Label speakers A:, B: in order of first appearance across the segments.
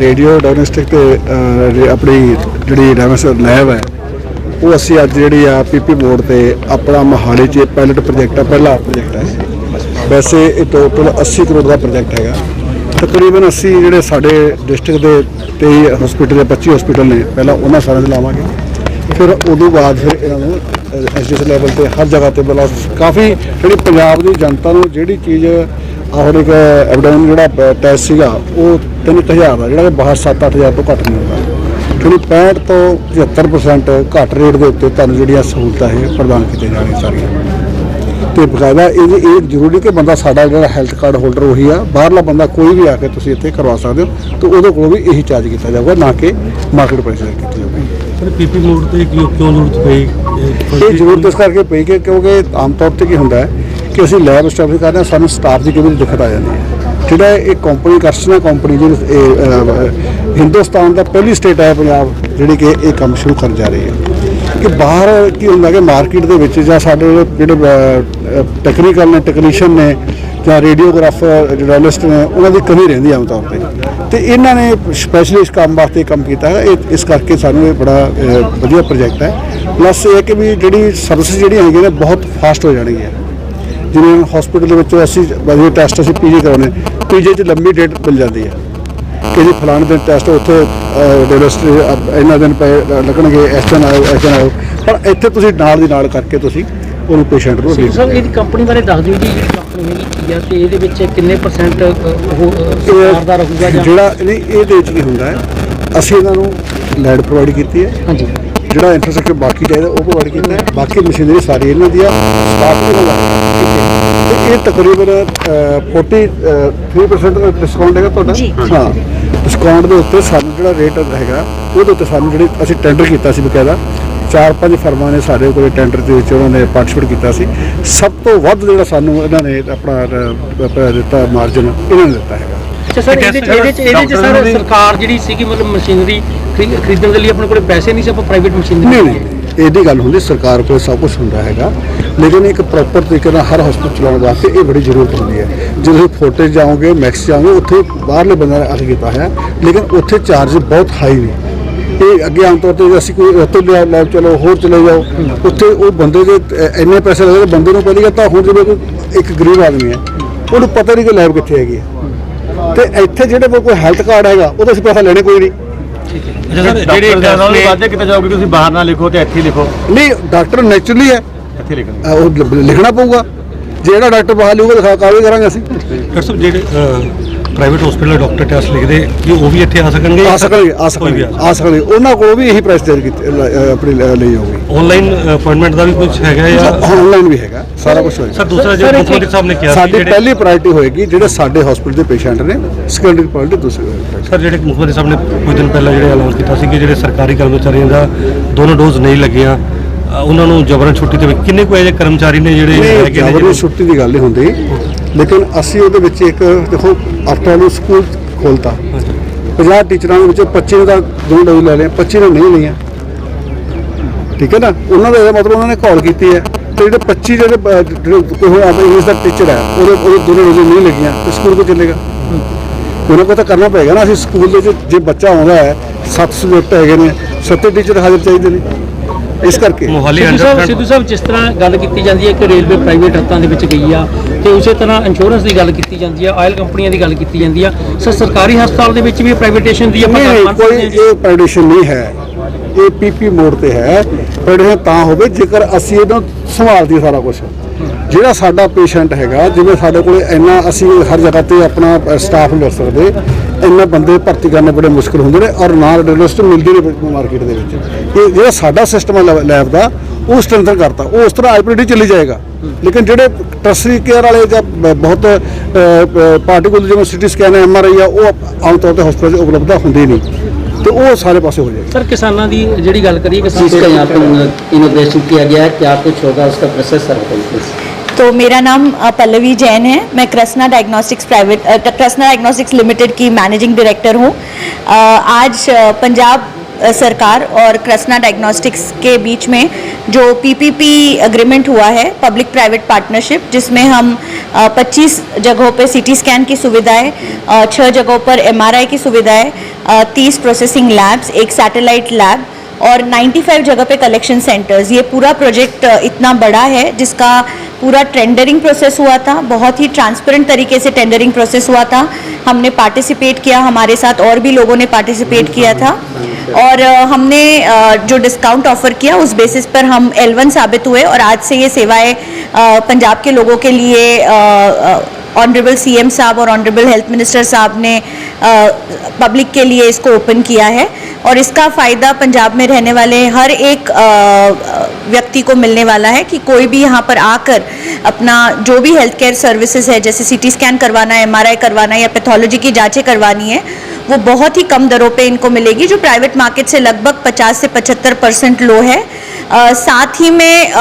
A: Radio diagnostic अपनी जी diagnostic lab है वो असी अज जी पीपी मोड़ पर अपना मोहाली च पायलट प्रोजेक्ट है, पहला प्रोजेक्ट है। वैसे ये टोटल 80 करोड़ का प्रोजेक्ट है। तकरीबन असी जोड़े साढ़े डिस्ट्रिक्ट के 23 हॉस्पिटल 25 हॉस्पिटल ने पहला उन्होंने सारे लावे, फिर उदों बाद फिर इन्हों एसडीएस लैवल पर हर जगह पर मतलब काफ़ी जी पंजाब की जनता को जी चीज़ और एक एबडोमिन जो टेस्ट से वो 3000 का जोड़ा बाहर 7-8 हज़ार तो घट नहीं होता। जी 65 तो 75% घट रेट के उत्ते तुहानूं जिहड़ियां सहूलतां है प्रदान की जानी सारियां। तो बकायदा ये जरूरी कि बंदा साडा जिहड़ा हैल्थ कार्ड होल्डर वही आ, बाहरला बंदा कोई भी आके तुसीं इत्थे करवा सकते हो, तो उहदे कोल भी यही चार्ज किया जाऊगा, ना कि मार्केट प्राइस की जाऊगी।
B: पीपी मोड पर क्यों जरूरत पई?
A: ये जरूरत इस करके पई कि क्योंकि आम तौर पर की होंदा है कि असीं लैब स्टैबलिश करते हैं, सानूं स्टाफ की कई दिक्कत आ जाती है। जिहड़ा एक कंपनी करसना कंपनी जी हिंदुस्तान का पहली स्टेट है पंजाब जिहड़ी कि ये काम शुरू कर जा रही है। कि बाहर की होंदा कि मार्केट दे विच जां साडे जिहड़े टैक्नीकल ने टैक्नीशियन ने जां रेडियोग्राफर जर्नलिस्ट ने उन्हां दी कमी रहिंदी आम तौर पर, तो इन्हां ने स्पैशली इस काम वास्ते काम किया है। इस करके सानूं ये बड़ा वधिया प्रोजेक्ट है। प्लस ये कि भी जिहड़ी सर्विस जिहड़ियां हैगियां ने बहुत फास्ट हो जानी है। जिवें हॉस्पिटल के असी वधिया टैसट असीं पीजी कराने, पीजी च लंबी डेट मिल जाती है कि जी फलाने दिन टैसट उत्थे डेलोस्ट्री इन्ना दिन पे लगणगे, इस दिन आओ इस दिन आओ, पर इत्थे तुसीं नाल दी नाल करके तुसीं उहनूं पेशेंट नूं
C: सर ये कंपनी बारे दस दिओ जी, कंपनी हैगी की है ते इहदे विच किन्ने परसेंट सरकार दा रहूगा जां
A: जिहड़ा नहीं इहदे विच की हुंदा है असीं इन्हां नूं लैंड प्रोवाइड कीती है।
C: हाँ जी,
A: जिहड़ा इंफ्रास्ट्रक्चर बाकी चाहिए वो प्रोवाइड किया है, बाकी मशीनरी सारी इन्हां दी आ, स्टाफ भी होगा। ये तकरीबन 43% डिस्काउंट है तुहाडा। हाँ, डिस्काउंट के उत्ते सानूं जिहड़ा रेट हैगा ਉਹਦੇ ਉੱਤੇ ਸਾਨੂੰ ਜਿਹੜੀ ਅਸੀਂ ਟੈਂਡਰ ਕੀਤਾ ਸੀ ਬਕਾਇਦਾ 4-5 ਫਰਮਾਂ ਨੇ ਸਾਡੇ ਕੋਲ ਟੈਂਡਰ ਦੇ ਵਿੱਚ ਉਹਨਾਂ ਨੇ ਪਾਰਟਿਸਿਪੇਟ ਕੀਤਾ ਸੀ। ਸਭ ਤੋਂ ਵੱਧ ਜਿਹੜਾ ਸਾਨੂੰ ਇਹਨਾਂ ਨੇ ਆਪਣਾ ਦਿੱਤਾ ਮਾਰਜਨ ਇਹਨਾਂ ਨੇ ਦਿੱਤਾ ਹੈਗਾ।
C: ਅੱਛਾ ਸਰ ਇਹਦੇ ਚ ਸਰ ਸਰਕਾਰ ਜਿਹੜੀ ਸੀਗੀ ਮਤਲਬ ਮਸ਼ੀਨਰੀ ਖਰੀਦਣ ਦੇ ਲਈ ਆਪਣੇ ਕੋਲ ਪੈਸੇ ਨਹੀਂ ਸੀ, ਆਪਾਂ ਪ੍ਰਾਈਵੇਟ ਮਸ਼ੀਨਰੀ
A: ਨਹੀਂ ਇਹਦੀ ਗੱਲ ਹੁੰਦੀ ਸਰਕਾਰ ਕੋਲ ਸਭ ਕੁਝ ਹੁੰਦਾ ਹੈਗਾ, लेकिन एक प्रॉपर तरीके ਨਾਲ हर हॉस्पिटल चलाने वास्ते ये बड़ी जरूरत होती है। जो फोर्टिस जाओगे मैक्स जाओगे उत्थे बाहरले बंदे ने आके किया है, लेकिन उत्थे चार्ज बहुत हाई ने। ये अगे आम तौर पर असीं कोई उत्थे लैब चलो होर चले जाओ, उत्थे वो बंदे के इन्ने पैसे लगते बंदे को पहली गल हुण जिवें एक गरीब आदमी है उन्होंने पता नहीं कि लैब कित्थे हैगी है, तो इत्थे जिहड़े कोल कोई हैल्थ कार्ड हैगा वो असीं पैसा लेने कोई नहीं।
B: बाहर ना लिखो तो इत्थे लिखो
A: नहीं, डॉक्टर नैचुरली है लिखना पऊगा, जो डॉक्टर बाहर लिखूगा लिखा कागज करांगे असीं।
B: डॉक्टर साहब जेडे प्राइवेट हॉस्पिटल डॉक्टर टेस्ट लिखते कि वो भी इत्थे आ सकणगे?
A: आ सकणगे उन्हां कोल भी यही प्राइस तैयार कीती अपनी ਲਈ होगी।
B: ऑनलाइन अपॉइंटमेंट का भी कुछ हैगा या
A: ऑनलाइन भी हैगा, सारा कुछ होएगा।
B: सर दूसरा जो मुख्यमंत्री साहब ने किया
A: साडी पहली प्रायोरिटी होएगी ਜਿਹੜੇ ਸਾਡੇ ਹਸਪੀਟਲ ਦੇ ਪੇਸ਼ੈਂਟ ਨੇ, ਸੈਕੰਡਰੀ ਪ੍ਰਾयोरिटी दूसरी।
B: सर ਜਿਹੜੇ ਮੁख्यमंत्री साहब ने कुछ दिन पहले ਜਿਹੜੇ ਐਲਾਨ ਕੀਤਾ ਸੀ ਕਿ ਜਿਹੜੇ ਸਰਕਾਰੀ ਕਰਮਚਾਰੀਆਂ ਦਾ ਦੋਨੋਂ ਡੋਜ਼ ਨਹੀਂ ਲੱਗੀਆਂ ਉਹਨਾਂ ਨੂੰ ਜਬਰਨ ਛੁੱਟੀ ਦੇ ਵਿੱਚ ਕਿੰਨੇ ਕੋਈ ਅਜੇ ਕਰਮਚਾਰੀ ਨੇ ਜਿਹੜੇ ਹੈਗੇ ਨੇ?
A: ਜਬਰਨ ਛੁੱਟੀ ਦੀ ਗੱਲ ਨਹੀਂ ਹੁੰਦੀ, ਲੇਕਿਨ ਅਸੀਂ ਉਹਦੇ ਵਿੱਚ ਇੱਕ ਦੇਖੋ ਆਫਟਰ ਨੂੰ ਸਕੂਲ ਖੋਲਤਾ 50 ਟੀਚਰਾਂ ਦੇ ਵਿੱਚ 25 ਨੇ ਤਾਂ 2 ਡੋਜ਼ ਲੈ ਲਏ, 25 ਨੇ ਨਹੀਂ ਲਈਆਂ, ਠੀਕ ਹੈ ਨਾ। ਉਹਨਾਂ ਦਾ ਮਤਲਬ ਉਹਨਾਂ ਨੇ ਕਾਲ ਕੀਤੀ ਹੈ, ਤੇ ਜਿਹੜੇ 25 ਜਿਹੜੇ ਕੋਈ ਇੰਗਲਿਸ਼ ਦਾ ਟੀਚਰ ਹੈ ਉਹਦੇ 2 ਡੋਜ਼ ਨਹੀਂ ਲੱਗੀਆਂ ਤੇ ਸਕੂਲ ਕੋ ਚੱਲੇਗਾ? ਉਹਨਾਂ ਕੋਲ ਤਾਂ ਕਰਨਾ ਪਏਗਾ ਨਾ। ਅਸੀਂ ਸਕੂਲ ਦੇ ਵਿੱਚ ਜੇ ਬੱਚਾ ਆਉਂਦਾ ਹੈ 7 ਸਬਜੈਕਟ ਹੈਗੇ ਨੇ, 7 ਟੀਚਰ ਹਾਜ਼ਰ ਚਾਹੀਦੇ ਨੇ। ਇਸ ਕਰਕੇ
C: ਸਿੱਧੂ ਸਾਹਿਬ ਜਿਸ ਤਰ੍ਹਾਂ ਗੱਲ ਕੀਤੀ ਜਾਂਦੀ ਹੈ ਕਿ ਰੇਲਵੇ ਪ੍ਰਾਈਵੇਟ ਹੱਥਾਂ ਦੇ ਵਿੱਚ ਗਈ ਆ, ਤੇ ਉਸੇ ਤਰ੍ਹਾਂ ਇੰਸ਼ੋਰੈਂਸ ਦੀ ਗੱਲ ਕੀਤੀ ਜਾਂਦੀ ਆ, ਆਇਲ ਕੰਪਨੀਆਂ ਦੀ ਗੱਲ ਕੀਤੀ ਜਾਂਦੀ ਆ, ਸਰ ਸਰਕਾਰੀ ਹਸਪਤਾਲ ਦੇ ਵਿੱਚ ਵੀ ਪ੍ਰਾਈਵੇਟੇਸ਼ਨ ਦੀ
A: ਕੋਈ ਇਹ ਪ੍ਰਾਈਵੇਟੇਸ਼ਨ ਨਹੀਂ ਹੈ, ਇਹ ਪੀਪੀ ਮੋਡ ਤੇ ਹੈ। ਪ੍ਰਾਈਵੇਟੇਸ਼ਨ ਤਾਂ ਹੋਵੇ ਜੇਕਰ ਅਸੀਂ ਇਹਨੂੰ ਸੰਭਾਲਦੀ ਸਾਰਾ ਕੁਝ। ਜਿਹੜਾ ਸਾਡਾ ਪੇਸ਼ੈਂਟ ਹੈਗਾ, ਜਿਵੇਂ ਸਾਡੇ ਕੋਲ ਇੰਨਾ ਅਸੀਂ ਹਰ ਜਗ੍ਹਾ ਤੇ ਆਪਣਾ ਸਟਾਫ ਲੈ ਸਕਦੇ, ਇੰਨੇ ਬੰਦੇ ਭਰਤੀ ਕਰਨੇ ਬੜੇ ਮੁਸ਼ਕਿਲ ਹੁੰਦੇ ਨੇ, ਔਰ ਨਾਲ ਡਾਇਗਨੋਸਟਿਕ ਮਿਲਦੀ ਨਹੀਂ ਮਾਰਕੀਟ ਦੇ ਵਿੱਚ। ਇਹ ਜਿਹੜਾ ਸਾਡਾ ਸਿਸਟਮ ਹੈ ਲੈਬ ਦਾ ਉਹ ਸਟਰੈਂਥਨ ਕਰਤਾ, ਉਹ ਉਸ ਤਰ੍ਹਾਂ ਆਈਪੀਡੀ ਚੱਲੀ ਜਾਏਗਾ। ਲੇਕਿਨ ਜਿਹੜੇ ਟਰਸਰੀ ਕੇਅਰ ਵਾਲੇ ਜਾਂ ਬਹੁਤ ਪਾਰਟੀਕੂਲਰ ਜਿਵੇਂ ਸਿਟੀ ਸਕੈਨ MRI ਆ, ਉਹ ਆਮ ਤੌਰ ਤੇ ਹਸਪਤਾਲ 'ਚ ਉਪਲਬਧ ਹੁੰਦੀ ਨਹੀਂ, तो वो सारे पासे हो जाएगा।
C: सर किसानों की जी गल करिए, इसका यहाँ पर इनोग्रेशन किया गया है, क्या कुछ होगा उसका प्रोसेस सर?
D: तो मेरा नाम पल्लवी जैन है, मैं कृष्णा डायग्नोस्टिक्स लिमिटेड की मैनेजिंग डायरेक्टर हूँ। आज पंजाब सरकार और कृष्णा डायग्नोस्टिक्स के बीच में जो पीपीपी एग्रीमेंट हुआ है, पब्लिक प्राइवेट पार्टनरशिप, जिसमें हम 25 जगहों पे सीटी स्कैन की सुविधाएं, 6 जगहों पर एमआरआई की सुविधाएं, 30 प्रोसेसिंग लैब्स, एक सैटेलाइट लैब और 95 जगह पे कलेक्शन सेंटर्स, ये पूरा प्रोजेक्ट इतना बड़ा है जिसका पूरा टेंडरिंग प्रोसेस हुआ था। बहुत ही ट्रांसपेरेंट तरीके से टेंडरिंग प्रोसेस हुआ था। हमने पार्टिसिपेट किया, हमारे साथ और भी लोगों ने पार्टिसिपेट किया था और हमने जो डिस्काउंट ऑफर किया उस बेसिस पर हम L1 साबित हुए और आज से ये सेवाएं पंजाब के लोगों के लिए ऑनरेबल सीएम साहब और ऑनरेबल हेल्थ मिनिस्टर साहब ने पब्लिक के लिए इसको ओपन किया है और इसका फ़ायदा पंजाब में रहने वाले हर एक व्यक्ति को मिलने वाला है कि कोई भी यहाँ पर आकर अपना जो भी हेल्थ केयर सर्विसेज है, जैसे सीटी स्कैन करवाना है, एमआरआई करवाना है या पैथोलॉजी की जांचें करवानी है, वो बहुत ही कम दरों पे इनको मिलेगी, जो प्राइवेट मार्केट से लगभग 50 से 75% लो है। साथ ही में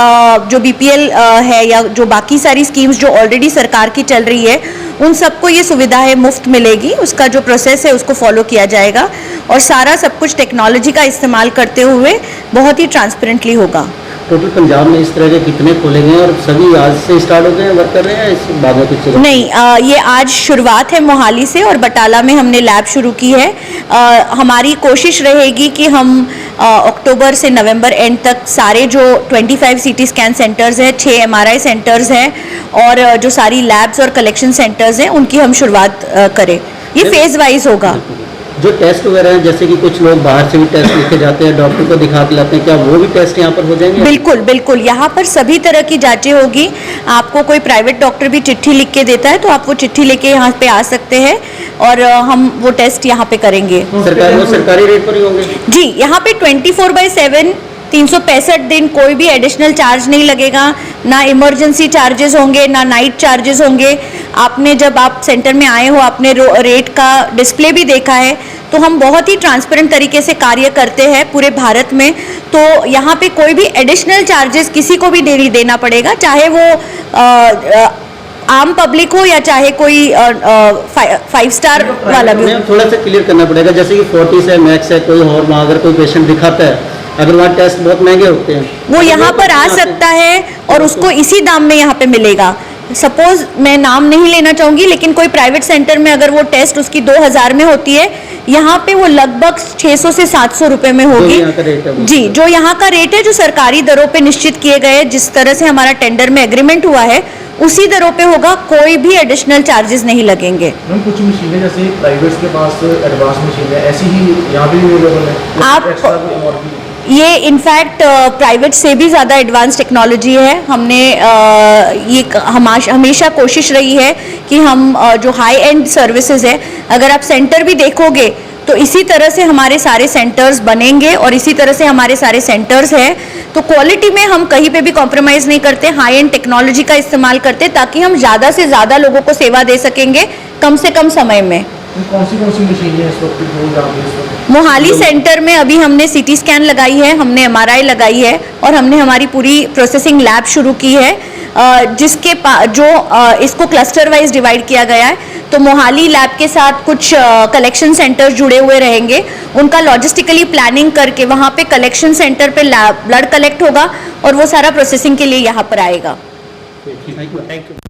D: जो बीपीएल है या जो बाकी सारी स्कीम्स जो ऑलरेडी सरकार की चल रही है, उन सबको ये सुविधाएं मुफ्त मिलेगी। उसका जो प्रोसेस है उसको फॉलो किया जाएगा और सारा सब कुछ टेक्नोलॉजी का इस्तेमाल करते हुए बहुत ही ट्रांसपेरेंटली होगा।
E: टोटल पंजाब में इस तरह के कितने खोले गए हैं और सभी आज से स्टार्ट हो गए हैं, वर्क कर रहे हैं, इस बाद में कुछ
D: नहीं, ये आज शुरुआत है मोहाली से और बटाला में हमने लैब शुरू की है। हमारी कोशिश रहेगी कि हम अक्टूबर से नवंबर एंड तक सारे जो 25 सीटी स्कैन सेंटर्स हैं, 6 एमआरआई सेंटर्स हैं और जो सारी लैब्स और कलेक्शन सेंटर्स हैं उनकी हम शुरुआत करें। ये फेज वाइज होगा।
E: जो टेस्ट वगैरह हैं, जैसे कि कुछ लोग बाहर से भी टेस्ट लेके जाते हैं, डॉक्टर को दिखा के लाते हैं, क्या वो भी टेस्ट यहाँ पर हो जाएंगे?
D: बिल्कुल बिल्कुल, यहाँ पर सभी तरह की जांचें होगी। आपको कोई प्राइवेट डॉक्टर भी चिट्ठी लिख के देता है तो आप वो चिट्ठी लेके यहाँ पे आ सकते हैं और हम वो टेस्ट यहाँ पे करेंगे।
E: सरकारी रेट पर ही होंगे? जी,
D: यहाँ पे 24/7 365 दिन कोई भी एडिशनल चार्ज नहीं लगेगा, ना इमरजेंसी चार्जेस होंगे, ना नाइट चार्जेस होंगे। आपने जब आप सेंटर में आए हो, आपने रेट का डिस्प्ले भी देखा है, तो हम बहुत ही ट्रांसपेरेंट तरीके से कार्य करते हैं पूरे भारत में। तो यहाँ पे कोई भी एडिशनल चार्जेस किसी को भी नहीं देना पड़ेगा, चाहे वो आम पब्लिक हो या चाहे कोई 5 स्टार वाला भी हो।
E: थोड़ा सा क्लियर करना पड़ेगा, जैसे कि 40 है, मैक्स है, कोई और वहाँ अगर कोई पेशेंट दिखाता है, अगर वहाँ टेस्ट बहुत महंगे होते हैं,
D: वो यहाँ पर आ सकता है और उसको इसी दाम में यहाँ पे मिलेगा। सपोज मैं नाम नहीं लेना चाहूँगी, लेकिन कोई प्राइवेट सेंटर में अगर वो टेस्ट उसकी 2000 में होती है, यहाँ पे वो लगभग 600 से 700 रुपए में होगी। जी, जो यहाँ का रेट है, जो सरकारी दरों पे निश्चित किए गए, जिस तरह से हमारा टेंडर में एग्रीमेंट हुआ है, उसी दरों पे होगा, कोई भी एडिशनल चार्जेस नहीं लगेंगे।
F: मैम, कुछ मशीनें जैसे प्राइवेट के पास एडवांस मशीन है, ऐसी ही यहाँ भी अवेलेबल है?
D: आप ये इनफैक्ट प्राइवेट से भी ज़्यादा एडवांस टेक्नोलॉजी है। हमने ये हमेशा कोशिश रही है कि हम जो हाई एंड सर्विसेज है, अगर आप सेंटर भी देखोगे तो इसी तरह से हमारे सारे सेंटर्स बनेंगे और इसी तरह से हमारे सारे सेंटर्स हैं। तो क्वालिटी में हम कहीं पे भी कॉम्प्रोमाइज़ नहीं करते, हाई एंड टेक्नोलॉजी का इस्तेमाल करते, ताकि हम ज़्यादा से ज़्यादा लोगों को सेवा दे सकेंगे कम से कम समय में।
F: कौन सी मशीनें इस वक्त?
D: मोहाली सेंटर में अभी हमने सीटी स्कैन लगाई है, हमने एमआरआई लगाई है और हमने हमारी पूरी प्रोसेसिंग लैब शुरू की है, जिसके इसको क्लस्टर वाइज डिवाइड किया गया है। तो मोहाली लैब के साथ कुछ कलेक्शन सेंटर्स जुड़े हुए रहेंगे, उनका लॉजिस्टिकली प्लानिंग करके वहाँ पे कलेक्शन सेंटर पे ब्लड कलेक्ट होगा और वो सारा प्रोसेसिंग के लिए यहाँ पर आएगा।
E: Thank you.